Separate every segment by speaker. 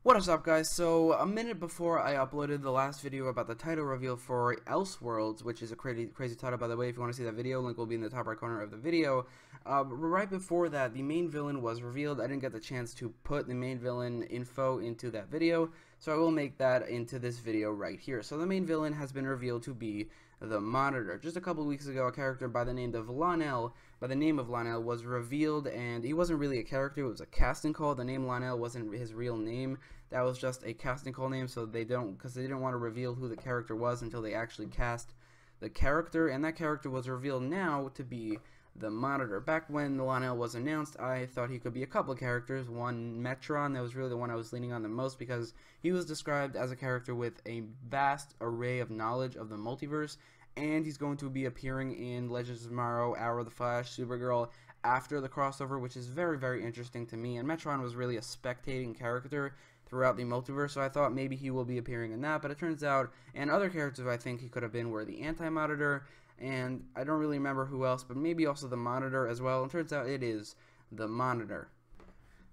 Speaker 1: What is up, guys? So a minute before I uploaded the last video about the title reveal for Elseworlds, which is a crazy title, by the way. If you want to see that video, link will be in the top right corner of the video. Right before that, the main villain was revealed. I didn't get the chance to put the main villain info into that video, so I will make that into this video right here. So the main villain has been revealed to be the Monitor. Just a couple of weeks ago, a character by the name of Lionel was revealed, and he wasn't really a character. It was a casting call. The name Lionel wasn't his real name. That was just a casting call name, so because they didn't want to reveal who the character was until they actually cast the character, and that character was revealed now to be the Monitor. Back when Lionel was announced, I thought he could be a couple of characters. One, Metron, that was really the one I was leaning on the most because he was described as a character with a vast array of knowledge of the multiverse, and he's going to be appearing in Legends of Tomorrow, Arrow, the Flash, Supergirl after the crossover, which is very interesting to me. And Metron was really a spectating character throughout the multiverse, so I thought maybe he will be appearing in that, but it turns out, and other characters I think he could have been were the Anti-Monitor, and I don't really remember who else, but maybe also the Monitor as well, and turns out it is the Monitor.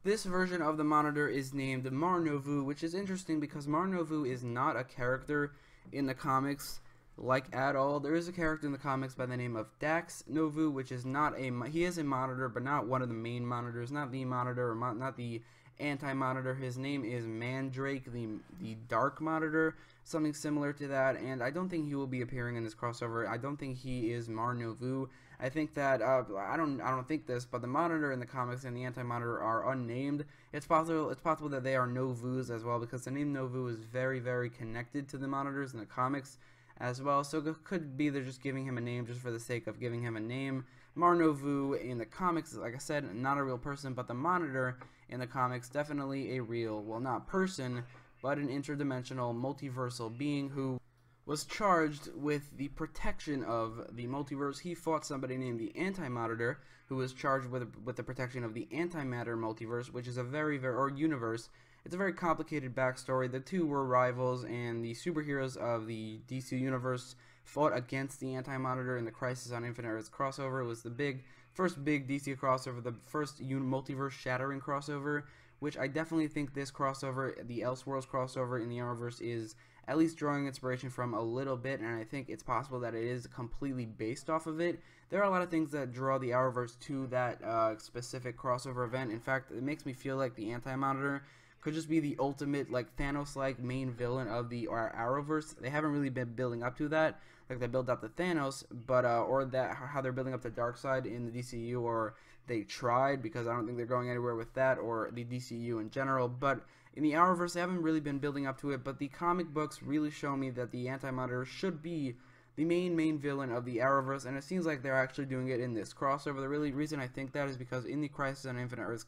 Speaker 1: This version of the Monitor is named Mar-Novu, which is interesting because Mar-Novu is not a character in the comics, like at all. There is a character in the comics by the name of Dax Novu, which is not he is a Monitor, but not one of the main Monitors, not the Monitor, or not the Anti-Monitor. His name is Mandrake, the Dark Monitor, something similar to that, and I don't think he will be appearing in this crossover. I don't think he is Mar-Novu. I think that I don't think this, but the Monitor in the comics and the Anti-Monitor are unnamed. It's possible that they are Novus as well, because the name Novu is very connected to the Monitors in the comics as well, so it could be they're just giving him a name just for the sake of giving him a name. Mar-Novu in the comics, like I said, not a real person, but the Monitor in the comics, definitely a real, well, not person, but an interdimensional, multiversal being who was charged with the protection of the multiverse. He fought somebody named the Anti-Monitor, who was charged with the protection of the antimatter multiverse, which is a or universe. It's a very complicated backstory. The two were rivals, and the superheroes of the DC universe fought against the Anti-Monitor in the Crisis on Infinite Earths crossover. It was the first big DC crossover, the first multiverse shattering crossover, which I definitely think this crossover, the Elseworlds crossover in the Arrowverse, is at least drawing inspiration from a little bit, and I think it's possible that it is completely based off of it. There are a lot of things that draw the Arrowverse to that specific crossover event. In fact, it makes me feel like the Anti-Monitor could just be the ultimate, like, Thanos-like main villain of the Arrowverse. They haven't really been building up to that, like they built up to Thanos, but or that how they're building up to Darkseid in the DCU, or they tried, because I don't think they're going anywhere with that, or the DCU in general. But in the Arrowverse, they haven't really been building up to it. But the comic books really show me that the Anti-Monitor should be the main villain of the Arrowverse, and it seems like they're actually doing it in this crossover. The reason I think that is because in the Crisis on Infinite Earths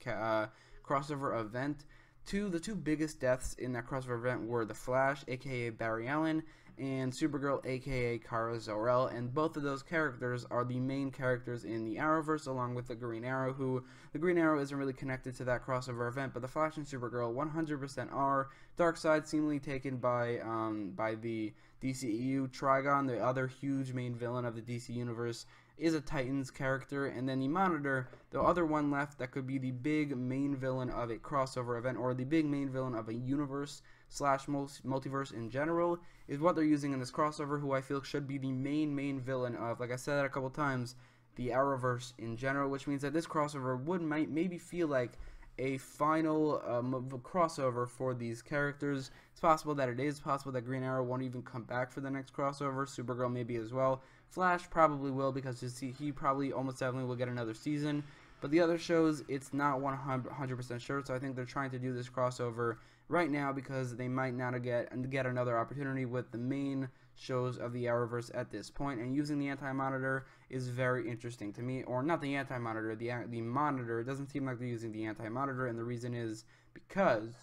Speaker 1: crossover event, the two biggest deaths in that crossover event were the Flash, aka Barry Allen, and Supergirl, aka Kara Zor-El, and both of those characters are the main characters in the Arrowverse, along with the Green Arrow, who the Green Arrow isn't really connected to that crossover event, but the Flash and Supergirl 100% are. Darkseid seemingly taken by the DCEU. Trigon, the other huge main villain of the DC universe, is a Titans character, and then the Monitor, the other one left that could be the big main villain of a crossover event, or the big main villain of a universe / multiverse in general, is what they're using in this crossover, who I feel should be the main villain of, like I said that a couple times, the Arrowverse in general, which means that this crossover might maybe feel like a final crossover for these characters. It's possible that it is possible that Green Arrow won't even come back for the next crossover. Supergirl maybe as well. Flash probably will, because he probably almost definitely will get another season. But the other shows, it's not 100% sure, so I think they're trying to do this crossover right now because they might not get another opportunity with the main shows of the Arrowverse at this point, and using the Anti-Monitor is very interesting to me. Or not the Anti-Monitor, the Monitor. It doesn't seem like they're using the Anti-Monitor, and the reason is because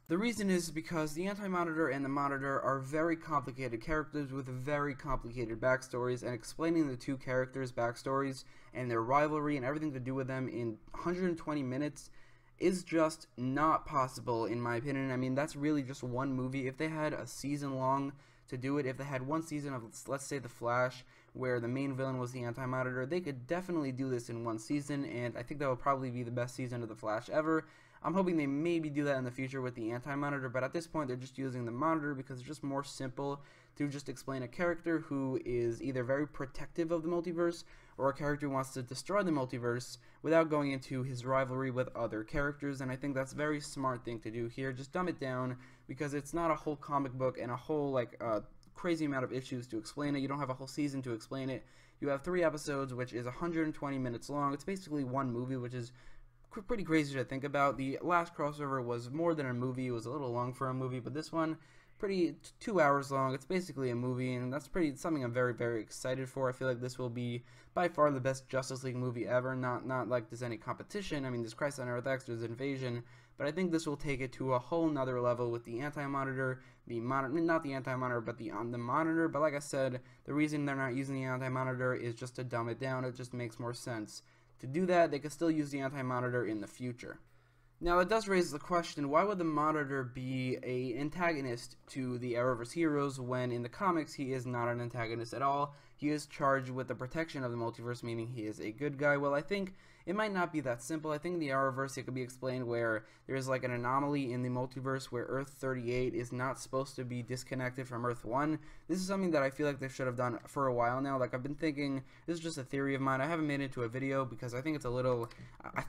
Speaker 1: the Anti-Monitor and the Monitor are very complicated characters with very complicated backstories, and explaining the two characters' backstories and their rivalry and everything to do with them in 120 minutes is just not possible, in my opinion. I mean, that's really just one movie. If they had a season long to do it, if they had one season of, let's say, The Flash, where the main villain was the Anti-Monitor, they could definitely do this in one season, and I think that would probably be the best season of The Flash ever. I'm hoping they maybe do that in the future with the Anti-Monitor, but at this point they're just using the Monitor because it's just more simple to just explain a character who is either very protective of the multiverse or a character who wants to destroy the multiverse without going into his rivalry with other characters. And I think that's a very smart thing to do here. Just dumb it down, because it's not a whole comic book and a whole crazy amount of issues to explain it. You don't have a whole season to explain it. You have 3 episodes, which is 120 minutes long. It's basically one movie, which is pretty crazy to think about. The last crossover was more than a movie. It was a little long for a movie, but this one, 2 hours long. It's basically a movie, and that's something I'm very, very excited for. I feel like this will be by far the best Justice League movie ever. Not like there's any competition. I mean, there's Crisis on Earth X, there's Invasion, but I think this will take it to a whole nother level with the Anti-Monitor, not the Anti-Monitor, but the Monitor. But like I said, the reason they're not using the Anti-Monitor is just to dumb it down. It just makes more sense to do that. They could still use the Anti-Monitor in the future. Now, it does raise the question, why would the Monitor be an antagonist to the Arrowverse heroes when in the comics he is not an antagonist at all? He is charged with the protection of the multiverse, meaning he is a good guy. Well, I think it might not be that simple. I think in the Arrowverse it could be explained where there's like an anomaly in the multiverse where Earth 38 is not supposed to be disconnected from Earth 1. This is something that I feel like they should have done for a while now. Like, I've been thinking, this is just a theory of mine. I haven't made it into a video because I think it's I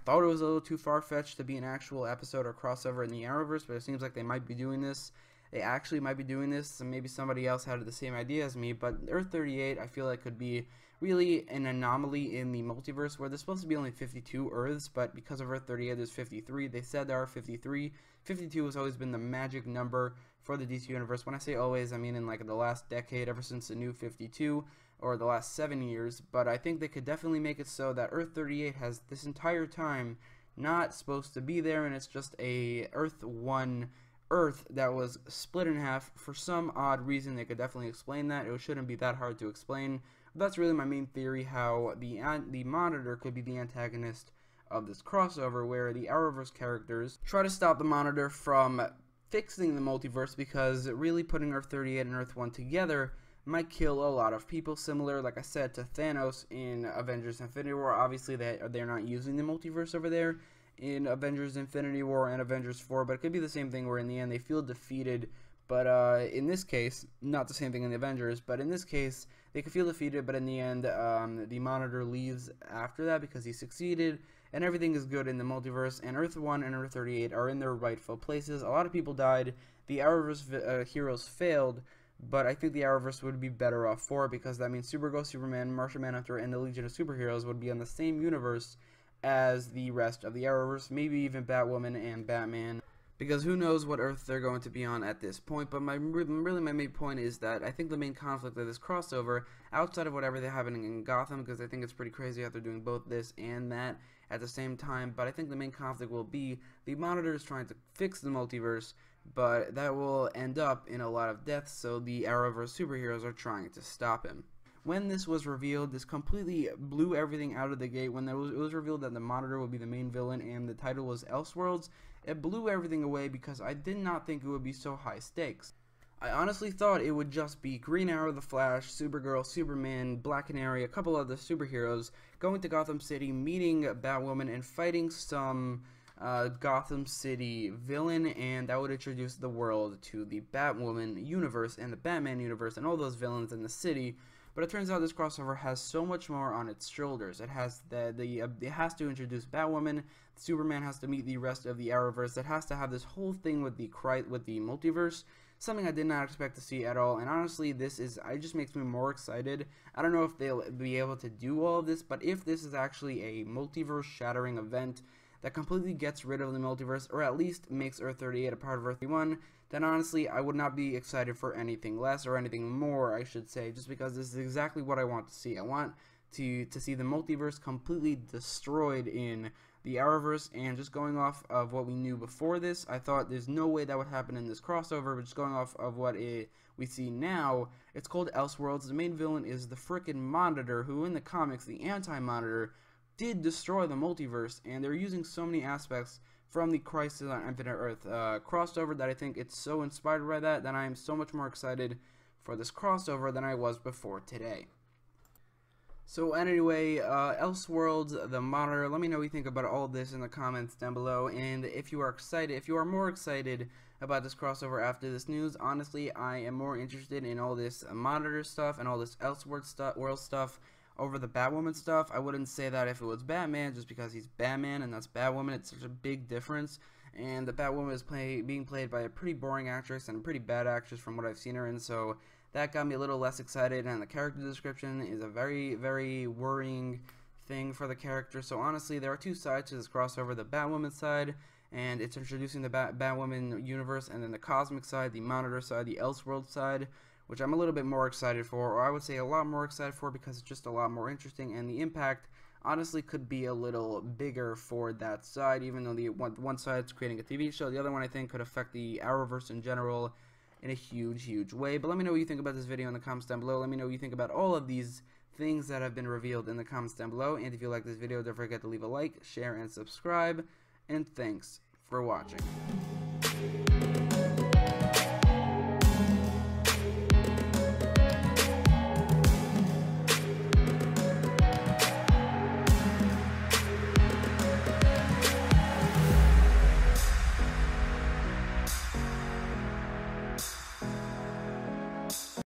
Speaker 1: thought it was a little too far-fetched to be an actual episode or crossover in the Arrowverse, but it seems like they might be doing this. They actually might be doing this, and maybe somebody else had the same idea as me, but Earth 38 I feel like could be really an anomaly in the multiverse where there's supposed to be only 52 Earths, but because of Earth 38 there's 53. They said there are 53. 52 has always been the magic number for the DC Universe. When I say always, I mean in like the last decade, ever since the new 52, or the last 7 years, but I think they could definitely make it so that Earth 38 has this entire time not supposed to be there, and it's just a Earth 1 Earth that was split in half for some odd reason. They could definitely explain that. It shouldn't be that hard to explain. But that's really my main theory, how the Monitor could be the antagonist of this crossover, where the Arrowverse characters try to stop the Monitor from fixing the multiverse, because really putting Earth 38 and Earth 1 together might kill a lot of people, similar, like I said, to Thanos in Avengers Infinity War. Obviously they're not using the multiverse over there in Avengers Infinity War and Avengers 4, but it could be the same thing where in the end they feel defeated, but in this case, not the same thing in the Avengers, but in this case, they could feel defeated, but in the end, the Monitor leaves after that because he succeeded, and everything is good in the multiverse, and Earth 1 and Earth 38 are in their rightful places. A lot of people died, the Arrowverse heroes failed, but I think the Arrowverse would be better off for it, because that means Supergirl, Superman, Martian Manhunter, and the Legion of Superheroes would be in the same universe as the rest of the Arrowverse, maybe even Batwoman and Batman, because who knows what Earth they're going to be on at this point. But my main point is that I think the main conflict of this crossover, outside of whatever they're happening in Gotham, because I think it's pretty crazy how they're doing both this and that at the same time, but I think the main conflict will be the Monitor is trying to fix the multiverse, but that will end up in a lot of deaths, so the Arrowverse superheroes are trying to stop him. When this was revealed, this completely blew everything out of the gate. When it was revealed that the Monitor would be the main villain and the title was Elseworlds, it blew everything away because I did not think it would be so high stakes. I honestly thought it would just be Green Arrow, The Flash, Supergirl, Superman, Black Canary, a couple other superheroes going to Gotham City, meeting Batwoman, and fighting some Gotham City villain, and that would introduce the world to the Batwoman universe and the Batman universe and all those villains in the city. But it turns out this crossover has so much more on its shoulders. It has it has to introduce Batwoman. Superman has to meet the rest of the Arrowverse. It has to have this whole thing with the multiverse. Something I did not expect to see at all. And honestly, it just makes me more excited. I don't know if they'll be able to do all of this, but if this is actually a multiverse-shattering event that completely gets rid of the multiverse, or at least makes Earth 38 a part of Earth 31, then honestly, I would not be excited for anything less, or anything more, I should say, just because this is exactly what I want to see. I want to see the multiverse completely destroyed in the Arrowverse, and just going off of what we knew before this, I thought there's no way that would happen in this crossover, but just going off of what we see now, it's called Elseworlds. The main villain is the frickin' Monitor, who in the comics, the Anti-Monitor, did destroy the multiverse, and they're using so many aspects from the Crisis on Infinite Earth crossover that I think it's so inspired by that I am so much more excited for this crossover than I was before today. So anyway, Elseworlds, the monitor, let me know what you think about all this in the comments down below, and if you are more excited about this crossover after this news. Honestly, I am more interested in all this monitor stuff and all this Elseworlds stuff over the Batwoman stuff. I wouldn't say that if it was Batman, just because he's Batman and that's Batwoman. It's such a big difference, and the Batwoman is being played by a pretty boring actress and a pretty bad actress from what I've seen her in, so that got me a little less excited, and the character description is a very, very worrying thing for the character. So honestly, there are two sides to this crossover: the Batwoman side, and it's introducing the Batwoman universe, and then the cosmic side, the monitor side, the Elseworlds side, which I'm a little bit more excited for, or I would say a lot more excited for, because it's just a lot more interesting, and the impact honestly could be a little bigger for that side, even though the one side's creating a TV show, the other one I think could affect the Arrowverse in general in a huge way. But let me know what you think about this video in the comments down below. Let me know what you think about all of these things that have been revealed in the comments down below, and if you like this video, don't forget to leave a like, share, and subscribe, and thanks for watching.